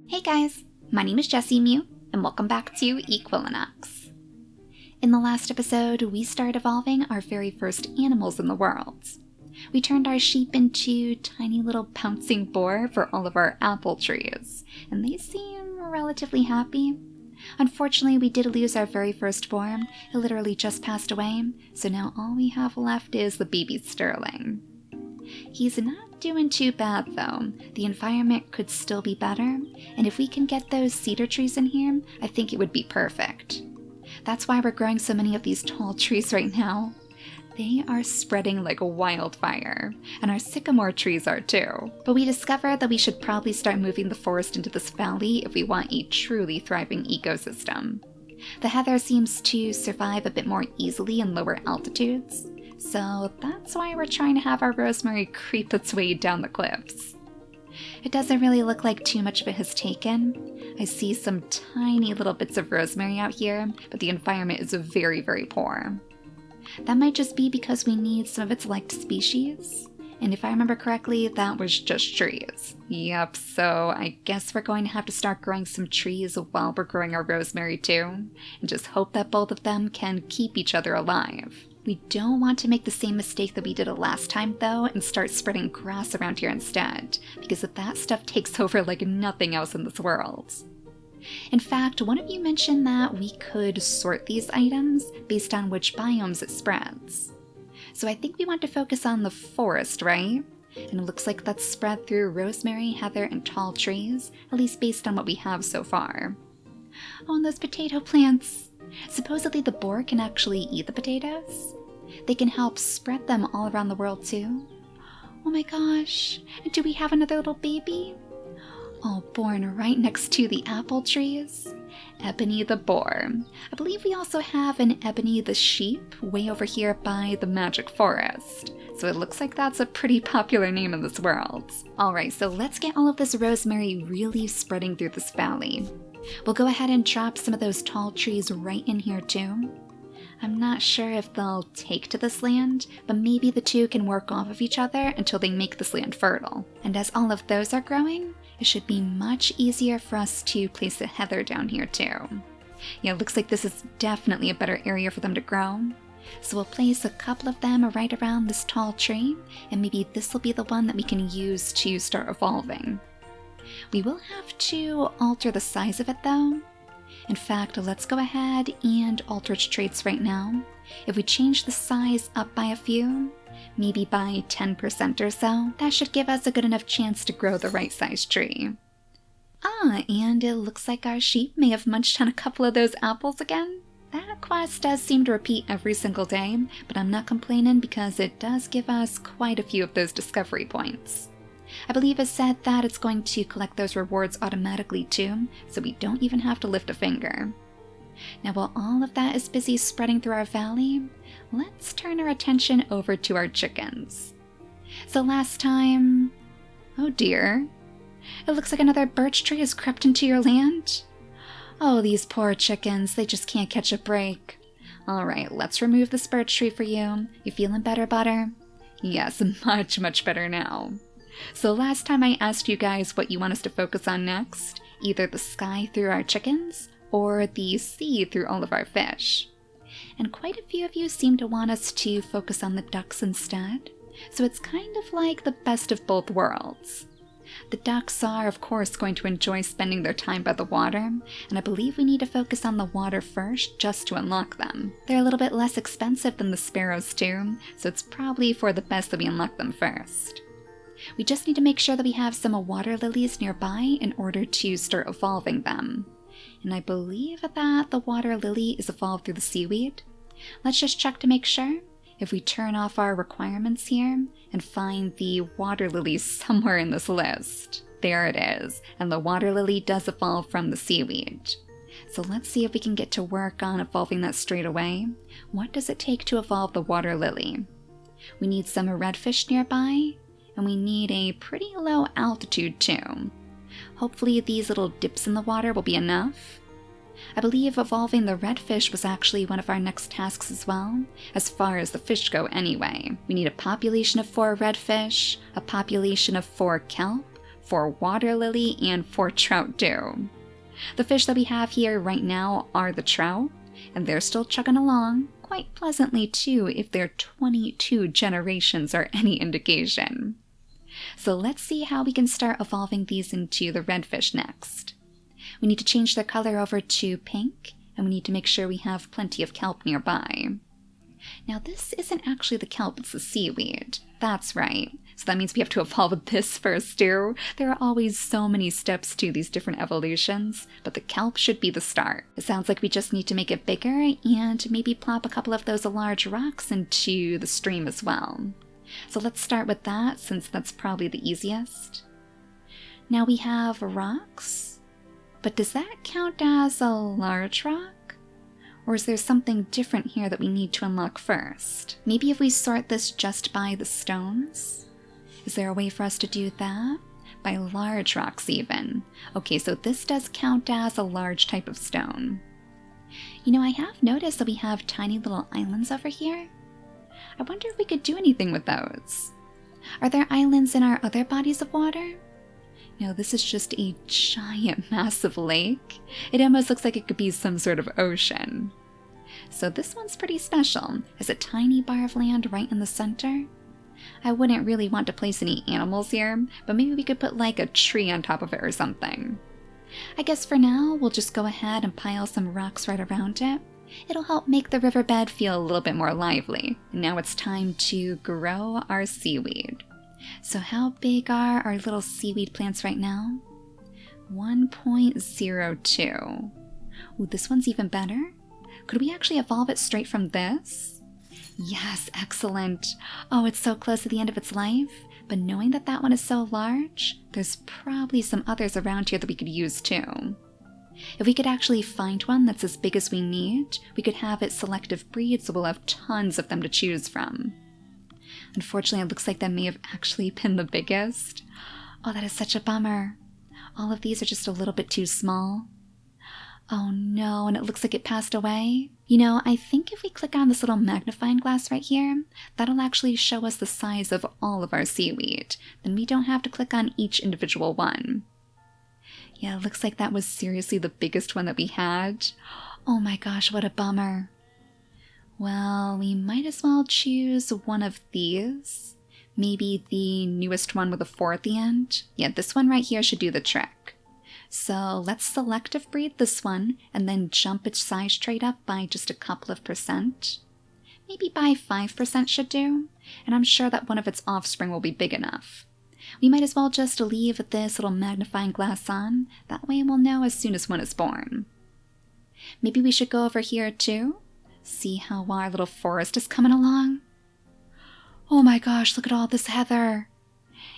Hey guys, my name is JessiMew, and welcome back to Equilinox. In the last episode, we started evolving our very first animals in the world. We turned our sheep into tiny little pouncing boar for all of our apple trees, and they seem relatively happy. Unfortunately, we did lose our very first boar. It literally just passed away, so now all we have left is the baby Sterling. He's not doing too bad though. The environment could still be better, and if we can get those cedar trees in here, I think it would be perfect. That's why we're growing so many of these tall trees right now. They are spreading like a wildfire, and our sycamore trees are too. But we discovered that we should probably start moving the forest into this valley if we want a truly thriving ecosystem. The heather seems to survive a bit more easily in lower altitudes, so that's why we're trying to have our rosemary creep its way down the cliffs. It doesn't really look like too much of it has taken. I see some tiny little bits of rosemary out here, but the environment is very, very poor. That might just be because we need some of its liked species, and if I remember correctly, that was just trees. Yep, so I guess we're going to have to start growing some trees while we're growing our rosemary too, and just hope that both of them can keep each other alive. We don't want to make the same mistake that we did last time though and start spreading grass around here instead, because that stuff takes over like nothing else in this world. In fact, one of you mentioned that we could sort these items based on which biomes it spreads. So I think we want to focus on the forest, right? And it looks like that's spread through rosemary, heather, and tall trees, at least based on what we have so far. Oh, and those potato plants! Supposedly the boar can actually eat the potatoes. They can help spread them all around the world too. Oh my gosh, and do we have another little baby? Oh, born right next to the apple trees. Ebony the boar. I believe we also have an Ebony the sheep way over here by the magic forest. So it looks like that's a pretty popular name in this world. Alright, so let's get all of this rosemary really spreading through this valley. We'll go ahead and drop some of those tall trees right in here too. I'm not sure if they'll take to this land, but maybe the two can work off of each other until they make this land fertile. And as all of those are growing, it should be much easier for us to place the heather down here too. Yeah, it looks like this is definitely a better area for them to grow. So we'll place a couple of them right around this tall tree, and maybe this will be the one that we can use to start evolving. We will have to alter the size of it though. In fact, let's go ahead and alter its traits right now. If we change the size up by a few, maybe by 10% or so, that should give us a good enough chance to grow the right size tree. Ah, and it looks like our sheep may have munched on a couple of those apples again. That quest does seem to repeat every single day, but I'm not complaining because it does give us quite a few of those discovery points. I believe it said that it's going to collect those rewards automatically too, so we don't even have to lift a finger. Now while all of that is busy spreading through our valley, let's turn our attention over to our chickens. So last time... oh dear. It looks like another birch tree has crept into your land. Oh, these poor chickens, they just can't catch a break. Alright, let's remove this birch tree for you. You feeling better, Butter? Yes, much better now. So last time I asked you guys what you want us to focus on next, either the sky through our chickens, or the sea through all of our fish. And quite a few of you seem to want us to focus on the ducks instead, so it's kind of like the best of both worlds. The ducks are, of course, going to enjoy spending their time by the water, and I believe we need to focus on the water first just to unlock them. They're a little bit less expensive than the sparrows too, so it's probably for the best that we unlock them first. We just need to make sure that we have some water lilies nearby in order to start evolving them. And I believe that the water lily is evolved through the seaweed. Let's just check to make sure. If we turn off our requirements here and find the water lily somewhere in this list. There it is, and the water lily does evolve from the seaweed. So let's see if we can get to work on evolving that straight away. What does it take to evolve the water lily? We need some redfish nearby, and we need a pretty low altitude too. Hopefully these little dips in the water will be enough. I believe evolving the redfish was actually one of our next tasks as well, as far as the fish go anyway. We need a population of 4 redfish, a population of 4 kelp, for water lily, and for trout too. The fish that we have here right now are the trout, and they're still chugging along, quite pleasantly too if their 22 generations are any indication. So let's see how we can start evolving these into the redfish next. We need to change their color over to pink, and we need to make sure we have plenty of kelp nearby. Now this isn't actually the kelp, it's the seaweed. That's right. So that means we have to evolve this first too. There are always so many steps to these different evolutions, but the kelp should be the start. It sounds like we just need to make it bigger and maybe plop a couple of those large rocks into the stream as well. So let's start with that since that's probably the easiest. Now we have rocks, but does that count as a large rock? Or is there something different here that we need to unlock first? Maybe if we sort this just by the stones? Is there a way for us to do that? By large rocks even. Okay, so this does count as a large type of stone. You know, I have noticed that we have tiny little islands over here. I wonder if we could do anything with those. Are there islands in our other bodies of water? No, this is just a giant, massive lake. It almost looks like it could be some sort of ocean. So this one's pretty special. Has a tiny bar of land right in the center. I wouldn't really want to place any animals here, but maybe we could put like a tree on top of it or something. I guess for now, we'll just go ahead and pile some rocks right around it. It'll help make the riverbed feel a little bit more lively. And now it's time to grow our seaweed. So how big are our little seaweed plants right now? 1.02. Ooh, this one's even better. Could we actually evolve it straight from this? Yes, excellent. Oh, it's so close to the end of its life. But knowing that that one is so large, there's probably some others around here that we could use too. If we could actually find one that's as big as we need, we could have it selective breed so we'll have tons of them to choose from. Unfortunately, it looks like that may have actually been the biggest. Oh, that is such a bummer. All of these are just a little bit too small. Oh no, and it looks like it passed away. You know, I think if we click on this little magnifying glass right here, that'll actually show us the size of all of our seaweed. Then we don't have to click on each individual one. Yeah, it looks like that was seriously the biggest one that we had. Oh my gosh, what a bummer. Well, we might as well choose one of these. Maybe the newest one with a 4 at the end. Yeah, this one right here should do the trick. So let's selective breed this one and then jump its size trait up by just a couple of %. Maybe by 5% should do, and I'm sure that one of its offspring will be big enough. We might as well just leave this little magnifying glass on, that way we'll know as soon as one is born. Maybe we should go over here too, see how our little forest is coming along. Oh my gosh, look at all this heather.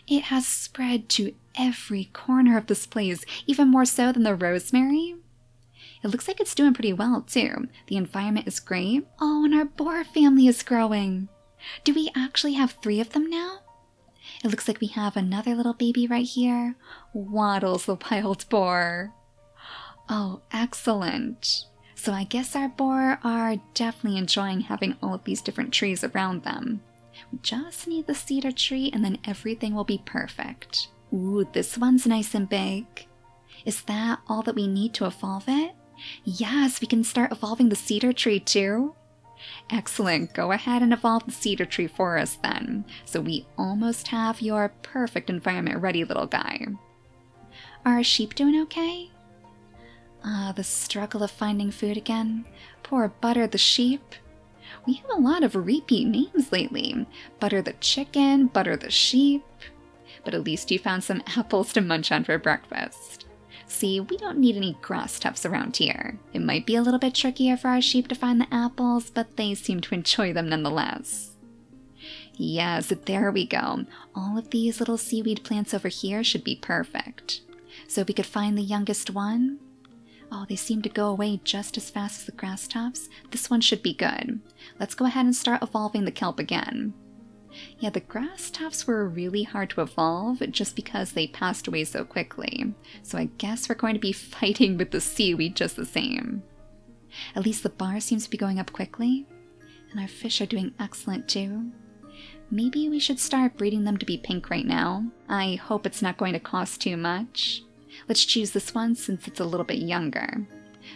It has spread to every corner of this place, even more so than the rosemary. It looks like it's doing pretty well too. The environment is great. Oh, and our boar family is growing. Do we actually have 3 of them now? It looks like we have another little baby right here. Waddles the wild boar. Oh, excellent. So I guess our boar are definitely enjoying having all of these different trees around them. We just need the cedar tree and then everything will be perfect. Ooh, this one's nice and big. Is that all that we need to evolve it? Yes, we can start evolving the cedar tree too. Excellent, go ahead and evolve the cedar tree for us then. So we almost have your perfect environment ready, little guy. Are our sheep doing okay? The struggle of finding food again. Poor Butter the sheep. We have a lot of repeat names lately. Butter the chicken, Butter the sheep. But at least you found some apples to munch on for breakfast. See, we don't need any grass tufts around here. It might be a little bit trickier for our sheep to find the apples, but they seem to enjoy them nonetheless. Yes, there we go. All of these little seaweed plants over here should be perfect. So if we could find the youngest one. Oh, they seem to go away just as fast as the grass tops. This one should be good. Let's go ahead and start evolving the kelp again. Yeah, the grass tops were really hard to evolve just because they passed away so quickly. So I guess we're going to be fighting with the seaweed just the same. At least the bar seems to be going up quickly. And our fish are doing excellent too. Maybe we should start breeding them to be pink right now. I hope it's not going to cost too much. Let's choose this one since it's a little bit younger.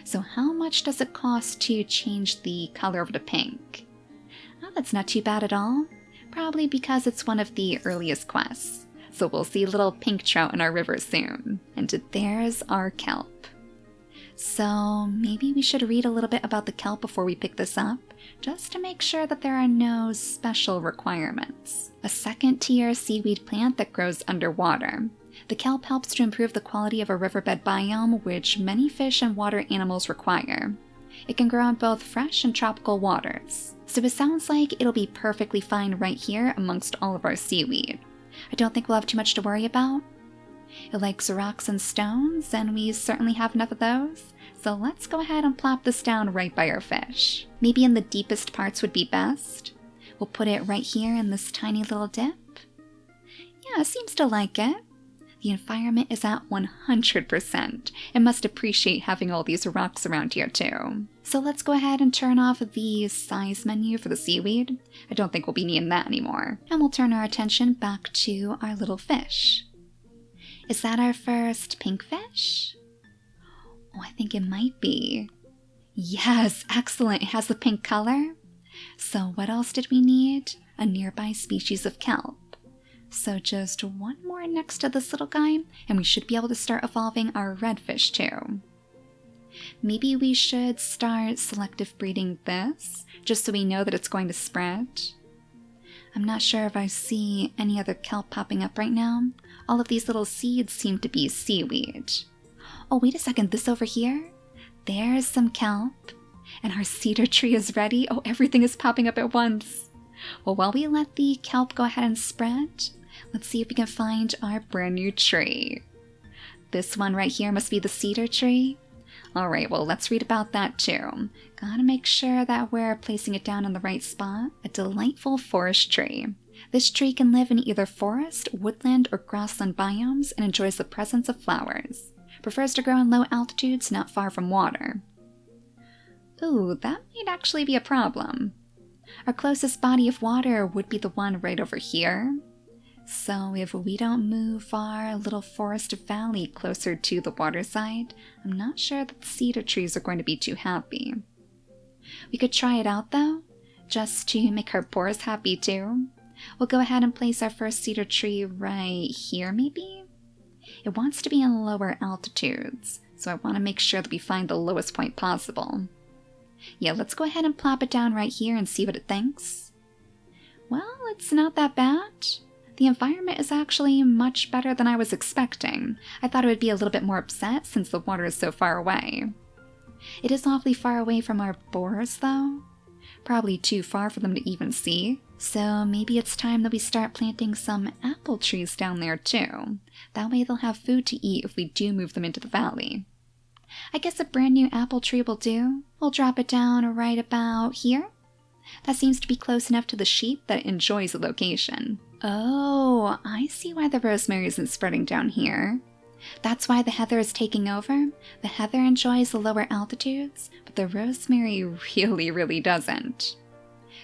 So how much does it cost to change the color over to pink? Oh, that's not too bad at all. Probably because it's one of the earliest quests. So we'll see little pink trout in our river soon. And there's our kelp. So maybe we should read a little bit about the kelp before we pick this up, just to make sure that there are no special requirements. A second-tier seaweed plant that grows underwater. The kelp helps to improve the quality of a riverbed biome, which many fish and water animals require. It can grow in both fresh and tropical waters. So it sounds like it'll be perfectly fine right here amongst all of our seaweed. I don't think we'll have too much to worry about. It likes rocks and stones, and we certainly have enough of those. So let's go ahead and plop this down right by our fish. Maybe in the deepest parts would be best. We'll put it right here in this tiny little dip. Yeah, it seems to like it. The environment is at 100%. It must appreciate having all these rocks around here too. So let's go ahead and turn off the size menu for the seaweed. I don't think we'll be needing that anymore. And we'll turn our attention back to our little fish. Is that our first pink fish? Oh, I think it might be. Yes, excellent. It has the pink color. So what else did we need? A nearby species of kelp. So just one more next to this little guy, and we should be able to start evolving our redfish too. Maybe we should start selective breeding this, just so we know that it's going to spread. I'm not sure if I see any other kelp popping up right now. All of these little seeds seem to be seaweed. Oh, wait a second, this over here? There's some kelp. And our cedar tree is ready. Oh, everything is popping up at once. Well, while we let the kelp go ahead and spread, let's see if we can find our brand new tree. This one right here must be the cedar tree. Alright, well, let's read about that too. Gotta make sure that we're placing it down in the right spot. A delightful forest tree. This tree can live in either forest, woodland, or grassland biomes and enjoys the presence of flowers. Prefers to grow in low altitudes not far from water. Ooh, that might actually be a problem. Our closest body of water would be the one right over here. So if we don't move our little forest valley closer to the waterside, I'm not sure that the cedar trees are going to be too happy. We could try it out though, just to make our boars happy too. We'll go ahead and place our first cedar tree right here maybe? It wants to be in lower altitudes, so I want to make sure that we find the lowest point possible. Yeah, let's go ahead and plop it down right here and see what it thinks. Well, it's not that bad. The environment is actually much better than I was expecting. I thought it would be a little bit more upset since the water is so far away. It is awfully far away from our boars though. Probably too far for them to even see. So maybe it's time that we start planting some apple trees down there too. That way they'll have food to eat if we do move them into the valley. I guess a brand new apple tree will do. We'll drop it down right about here. That seems to be close enough to the sheep that it enjoys the location. Oh, I see why the rosemary isn't spreading down here. That's why the heather is taking over. The heather enjoys the lower altitudes, but the rosemary really doesn't.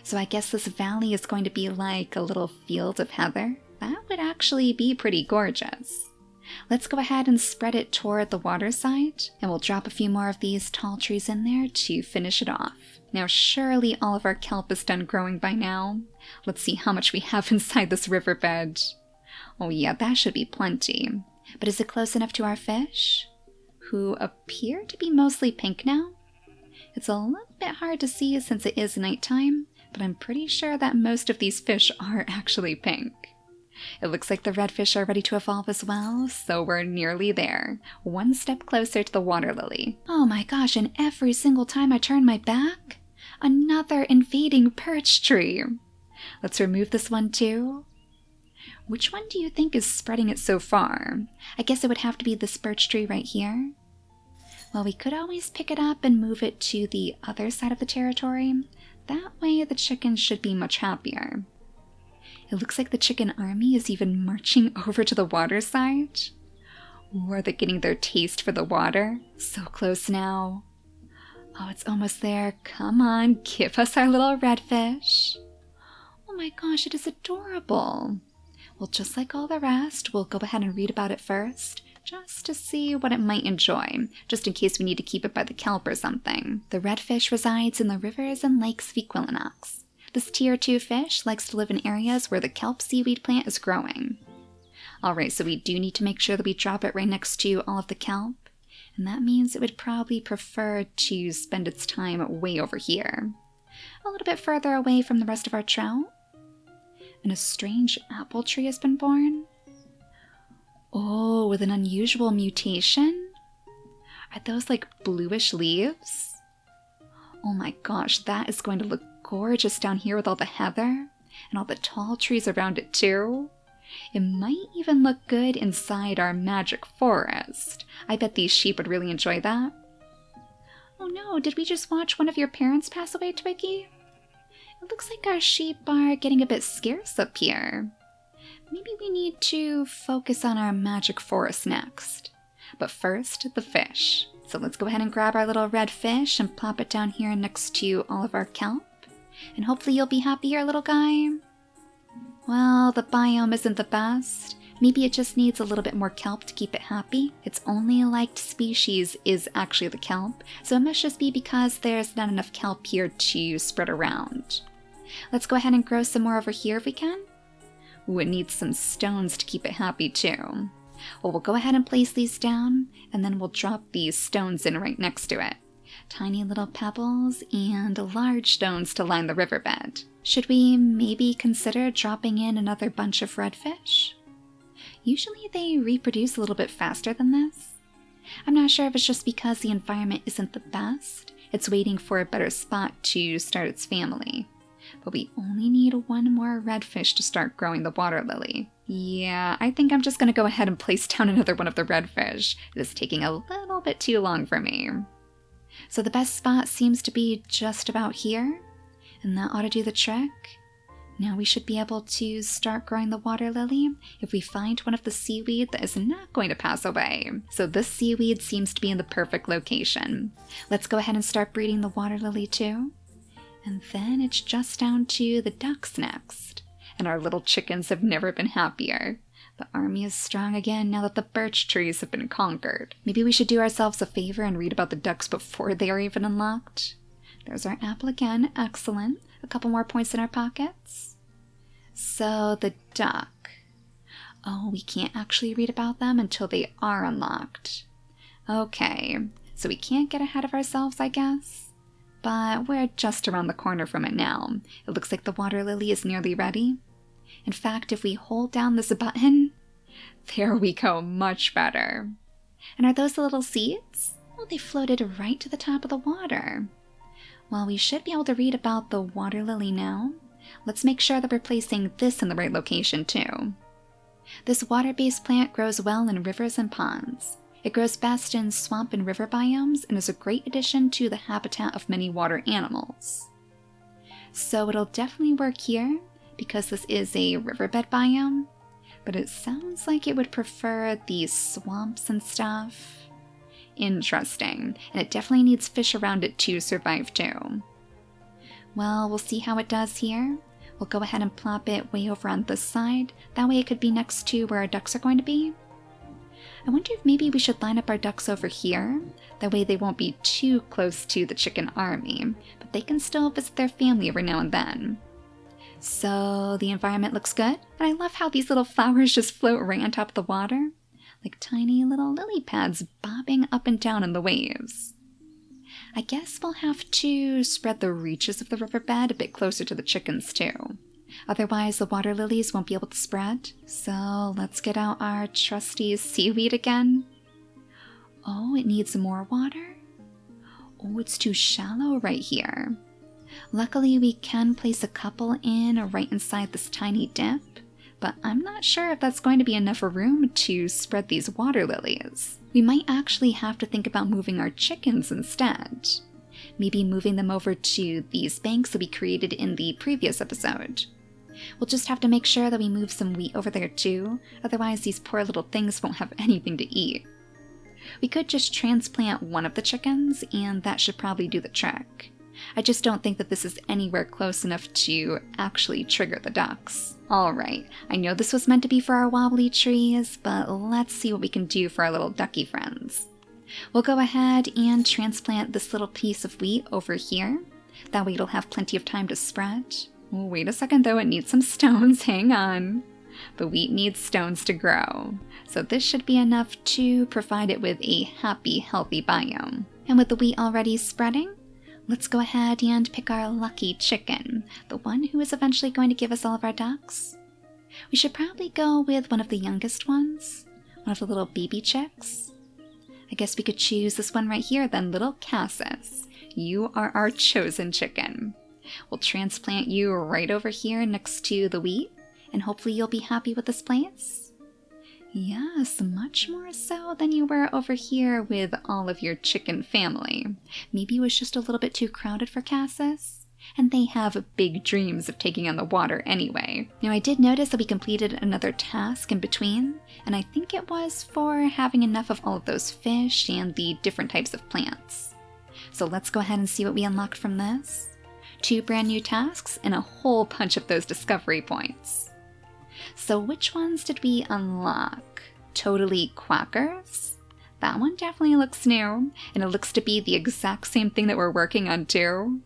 So I guess this valley is going to be like a little field of heather. That would actually be pretty gorgeous. Let's go ahead and spread it toward the waterside, and we'll drop a few more of these tall trees in there to finish it off. Now surely all of our kelp is done growing by now. Let's see how much we have inside this riverbed. Oh yeah, that should be plenty. But is it close enough to our fish, who appear to be mostly pink now? It's a little bit hard to see since it is nighttime, but I'm pretty sure that most of these fish are actually pink. It looks like the redfish are ready to evolve as well, so we're nearly there. One step closer to the water lily. Oh my gosh, and every single time I turn my back, another invading perch tree. Let's remove this one too. Which one do you think is spreading it so far? I guess it would have to be this birch tree right here. Well, we could always pick it up and move it to the other side of the territory. That way the chickens should be much happier. It looks like the chicken army is even marching over to the water side. Or are they getting their taste for the water? So close now. Oh, it's almost there. Come on, give us our little redfish. Oh my gosh, it is adorable. Well, just like all the rest, we'll go ahead and read about it first, just to see what it might enjoy, just in case we need to keep it by the kelp or something. The redfish resides in the rivers and lakes of Equilinox. This tier 2 fish likes to live in areas where the kelp seaweed plant is growing. Alright, so we do need to make sure that we drop it right next to all of the kelp, and that means it would probably prefer to spend its time way over here. A little bit further away from the rest of our trout. And a strange apple tree has been born. Oh, with an unusual mutation? Are those like bluish leaves? Oh my gosh, that is going to look gorgeous down here with all the heather and all the tall trees around it too. It might even look good inside our magic forest. I bet these sheep would really enjoy that. Oh no, did we just watch one of your parents pass away, Twiggy? It looks like our sheep are getting a bit scarce up here. Maybe we need to focus on our magic forest next. But first, the fish. So let's go ahead and grab our little red fish and plop it down here next to all of our kelp. And hopefully you'll be happy here, little guy. Well, the biome isn't the best. Maybe it just needs a little bit more kelp to keep it happy. Its only liked species is actually the kelp, so it must just be because there's not enough kelp here to spread around. Let's go ahead and grow some more over here if we can. Ooh, it needs some stones to keep it happy too. Well, we'll go ahead and place these down, and then we'll drop these stones in right next to it. Tiny little pebbles and large stones to line the riverbed. Should we maybe consider dropping in another bunch of redfish? Usually they reproduce a little bit faster than this. I'm not sure if it's just because the environment isn't the best. It's waiting for a better spot to start its family. But we only need one more redfish to start growing the water lily. Yeah, I think I'm just going to go ahead and place down another one of the redfish. It is taking a little bit too long for me. So the best spot seems to be just about here, and that ought to do the trick. Now we should be able to start growing the water lily if we find one of the seaweed that is not going to pass away. So this seaweed seems to be in the perfect location. Let's go ahead and start breeding the water lily too. And then it's just down to the ducks next. And our little chickens have never been happier. The army is strong again now that the birch trees have been conquered. Maybe we should do ourselves a favor and read about the ducks before they are even unlocked. There's our apple again, excellent. A couple more points in our pockets. So the duck. Oh, we can't actually read about them until they are unlocked. Okay, so we can't get ahead of ourselves, I guess. But we're just around the corner from it now. It looks like the water lily is nearly ready. In fact, if we hold down this button, there we go, much better. And are those the little seeds? Oh, they floated right to the top of the water. Well, we should be able to read about the water lily now. Let's make sure that we're placing this in the right location too. This water-based plant grows well in rivers and ponds. It grows best in swamp and river biomes and is a great addition to the habitat of many water animals. So it'll definitely work here because this is a riverbed biome, but it sounds like it would prefer these swamps and stuff. Interesting, and it definitely needs fish around it to survive too. Well, we'll see how it does here. We'll go ahead and plop it way over on this side. That way it could be next to where our ducks are going to be. I wonder if maybe we should line up our ducks over here. That way they won't be too close to the chicken army, but they can still visit their family every now and then. So the environment looks good, and I love how these little flowers just float right on top of the water, like tiny little lily pads bobbing up and down in the waves. I guess we'll have to spread the reaches of the riverbed a bit closer to the chickens too. Otherwise the water lilies won't be able to spread. So let's get out our trusty seaweed again. Oh, it needs more water? Oh, it's too shallow right here. Luckily we can place a couple in right inside this tiny dip, but I'm not sure if that's going to be enough room to spread these water lilies. We might actually have to think about moving our chickens instead. Maybe moving them over to these banks that we created in the previous episode. We'll just have to make sure that we move some wheat over there too, otherwise these poor little things won't have anything to eat. We could just transplant one of the chickens, and that should probably do the trick. I just don't think that this is anywhere close enough to actually trigger the ducks. Alright, I know this was meant to be for our wobbly trees, but let's see what we can do for our little ducky friends. We'll go ahead and transplant this little piece of wheat over here. That way it'll have plenty of time to spread. Oh, wait a second though, it needs some stones, hang on. The wheat needs stones to grow, so this should be enough to provide it with a happy, healthy biome. And with the wheat already spreading, let's go ahead and pick our lucky chicken, the one who is eventually going to give us all of our ducks. We should probably go with one of the youngest ones, one of the little baby chicks. I guess we could choose this one right here then, little Cassis. You are our chosen chicken. We'll transplant you right over here next to the wheat, and hopefully you'll be happy with this place. Yes, much more so than you were over here with all of your chicken family. Maybe it was just a little bit too crowded for Cassis, and they have big dreams of taking on the water anyway. Now I did notice that we completed another task in between, and I think it was for having enough of all of those fish and the different types of plants. So let's go ahead and see what we unlocked from this. 2 brand new tasks and a whole bunch of those discovery points. So which ones did we unlock? Totally quackers? That one definitely looks new, and it looks to be the exact same thing that we're working on too.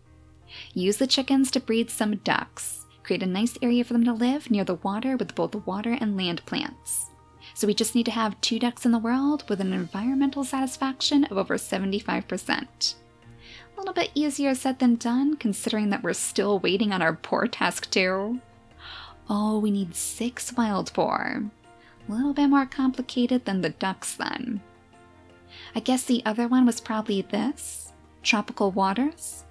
Use the chickens to breed some ducks. Create a nice area for them to live near the water with both the water and land plants. So we just need to have 2 ducks in the world with an environmental satisfaction of over 75%. A little bit easier said than done, considering that we're still waiting on our boar task too. Oh, we need 6 wild boar. A little bit more complicated than the ducks then. I guess the other one was probably this. Tropical waters.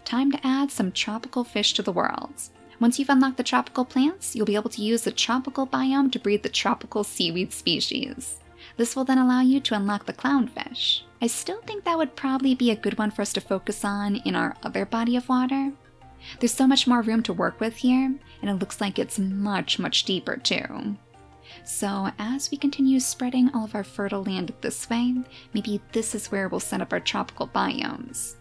Time to add some tropical fish to the world. Once you've unlocked the tropical plants, you'll be able to use the tropical biome to breed the tropical seaweed species. This will then allow you to unlock the clownfish. I still think that would probably be a good one for us to focus on in our other body of water. There's so much more room to work with here, and it looks like it's much, much deeper too. So as we continue spreading all of our fertile land this way, maybe this is where we'll set up our tropical biomes.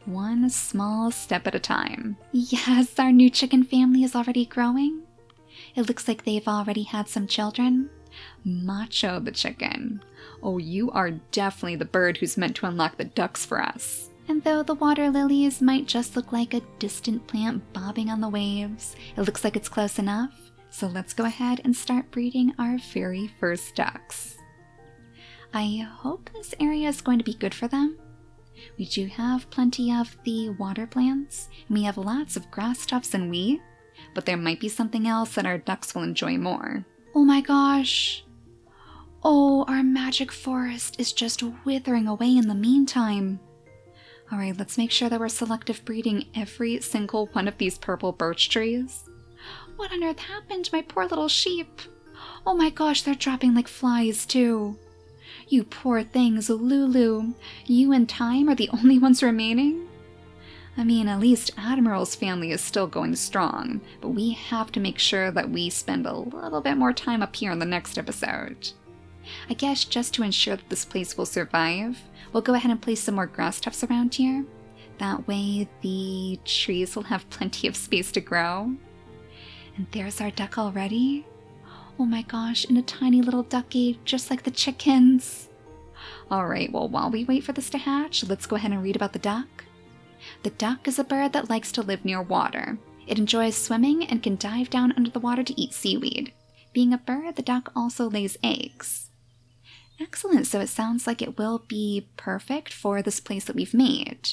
One small step at a time. Yes, our new chicken family is already growing. It looks like they've already had some children. Macho the chicken. Oh, you are definitely the bird who's meant to unlock the ducks for us. And though the water lilies might just look like a distant plant bobbing on the waves, it looks like it's close enough. So let's go ahead and start breeding our very first ducks. I hope this area is going to be good for them. We do have plenty of the water plants, and we have lots of grass tufts and wheat, but there might be something else that our ducks will enjoy more. Oh my gosh! Oh, our magic forest is just withering away in the meantime. Alright, let's make sure that we're selective breeding every single one of these purple birch trees. What on earth happened to my poor little sheep? Oh my gosh, they're dropping like flies too. You poor things, Lulu. You and Time are the only ones remaining? I mean, at least Admiral's family is still going strong, but we have to make sure that we spend a little bit more time up here in the next episode. I guess just to ensure that this place will survive, we'll go ahead and place some more grass tufts around here. That way the trees will have plenty of space to grow. And there's our duck already. Oh my gosh, in a tiny little duck egg, just like the chickens. Alright, well while we wait for this to hatch, let's go ahead and read about the duck. The duck is a bird that likes to live near water. It enjoys swimming and can dive down under the water to eat seaweed. Being a bird, the duck also lays eggs. Excellent, so it sounds like it will be perfect for this place that we've made.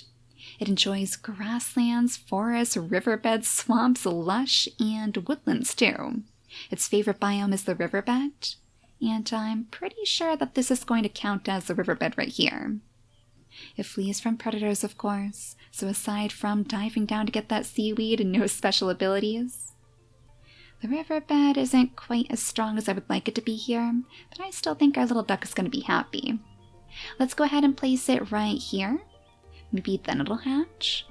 It enjoys grasslands, forests, riverbeds, swamps, lush, and woodlands too. Its favorite biome is the riverbed, and I'm pretty sure that this is going to count as the riverbed right here. It flees from predators, of course, so aside from diving down to get that seaweed and no special abilities, the riverbed isn't quite as strong as I would like it to be here, but I still think our little duck is going to be happy. Let's go ahead and place it right here. Maybe then it'll hatch.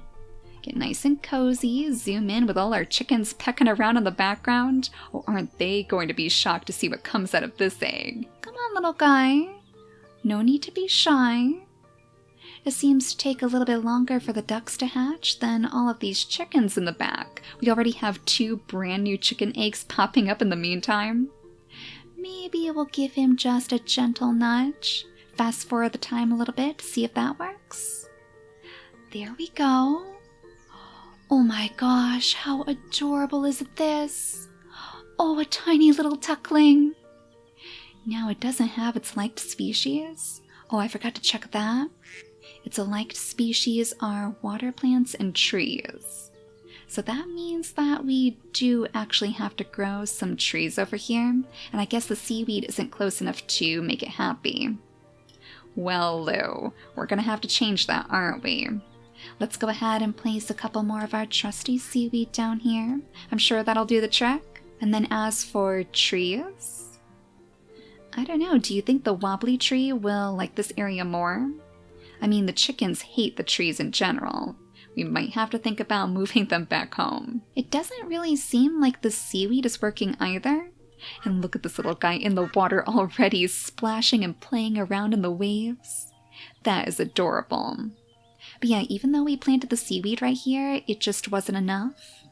Get nice and cozy, zoom in with all our chickens pecking around in the background. Oh, aren't they going to be shocked to see what comes out of this egg? Come on, little guy. No need to be shy. It seems to take a little bit longer for the ducks to hatch than all of these chickens in the back. We already have 2 brand new chicken eggs popping up in the meantime. Maybe we'll give him just a gentle nudge. Fast forward the time a little bit to see if that works. There we go. Oh my gosh, how adorable is this? Oh, a tiny little duckling. Now it doesn't have its liked species. Oh, I forgot to check that. Its liked species are water plants and trees. So that means that we do actually have to grow some trees over here, and I guess the seaweed isn't close enough to make it happy. Well, Lou, we're gonna have to change that, aren't we? Let's go ahead and place a couple more of our trusty seaweed down here. I'm sure that'll do the trick. And then as for trees, I don't know, do you think the wobbly tree will like this area more? I mean, the chickens hate the trees in general. We might have to think about moving them back home. It doesn't really seem like the seaweed is working either. And look at this little guy in the water already, splashing and playing around in the waves. That is adorable. But yeah, even though we planted the seaweed right here, it just wasn't enough.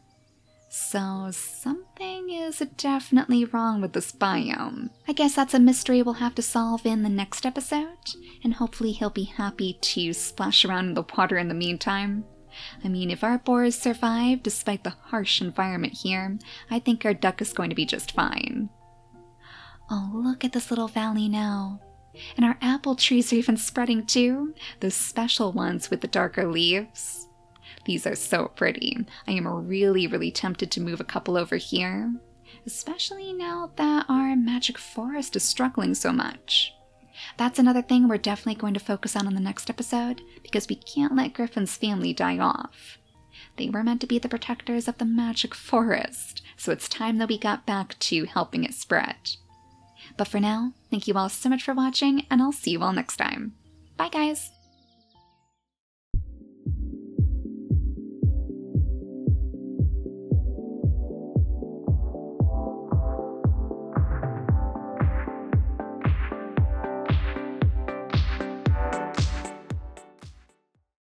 So something is definitely wrong with this biome. I guess that's a mystery we'll have to solve in the next episode, and hopefully he'll be happy to splash around in the water in the meantime. I mean, if our boars survive despite the harsh environment here, I think our duck is going to be just fine. Oh, look at this little valley now. And our apple trees are even spreading too, those special ones with the darker leaves. These are so pretty. I am really tempted to move a couple over here, especially now that our magic forest is struggling so much. That's another thing we're definitely going to focus on in the next episode, because we can't let Griffin's family die off. They were meant to be the protectors of the magic forest, so it's time that we got back to helping it spread. But for now, thank you all so much for watching, and I'll see you all next time. Bye guys!